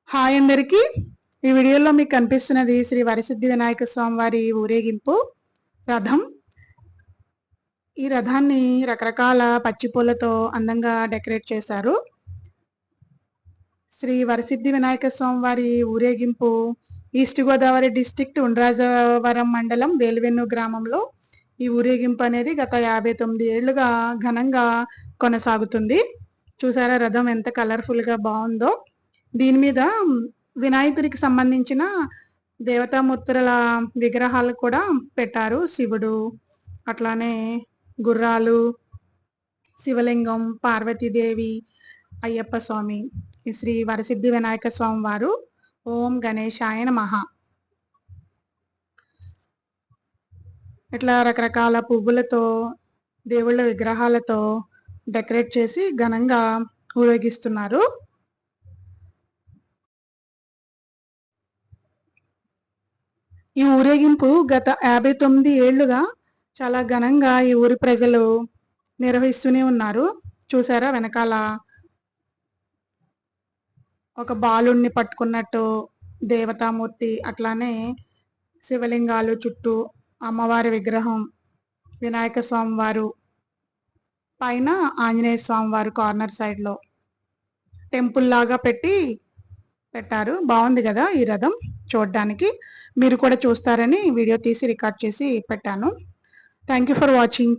Hi అందరికి. ఈ వీడియోలో మీకు కనిపిస్తున్నది శ్రీ వరసిద్ధి వినాయక స్వామి వారి ఊరేగింపు రథం. ఈ రథాన్ని రకరకాల పచ్చిపూలతో అందంగా డెకరేట్ చేశారు. శ్రీ వరసిద్ధి వినాయక స్వామి వారి ఊరేగింపు ఈస్ట్ గోదావరి డిస్టిక్ట్ ఉండ్రాజవరం మండలం వేలువెన్ను గ్రామంలో ఈ ఊరేగింపు అనేది గత 59 ఏళ్లుగా ఘనంగా కొనసాగుతుంది. చూసారా రథం ఎంత కలర్ఫుల్ గా బాగుందో. దీని మీద వినాయకుడికి సంబంధించిన దేవతామూర్తుల విగ్రహాలు కూడా పెట్టారు. శివుడు, అట్లానే గుర్రాలు, శివలింగం, పార్వతీదేవి, అయ్యప్ప స్వామి. శ్రీ వరసిద్ధి వినాయక స్వామి వారు. ఓం గణేశాయ నమః. ఇట్లా రకరకాల పువ్వులతో దేవుళ్ళ విగ్రహాలతో డెకరేట్ చేసి ఘనంగా ఊరేగిస్తున్నారు. ఈ ఊరేగింపు గత 59 ఏళ్లుగా చాలా ఘనంగా ఈ ఊరి ప్రజలు నిర్వహిస్తూనే ఉన్నారు. చూసారా వెనకాల ఒక బాలుణ్ణి పట్టుకున్నట్టు దేవతామూర్తి, అట్లానే శివలింగాలు చుట్టూ అమ్మవారి విగ్రహం, వినాయక స్వామి వారు పైన, ఆంజనేయ స్వామి వారు కార్నర్ సైడ్ లో టెంపుల్ లాగా పెట్టారు. బాగుంది కదా ఈ రథం చూడడానికి. మీరు కూడా చూస్తారని వీడియో తీసి రికార్డ్ చేసి పెట్టాను. Thank you for watching.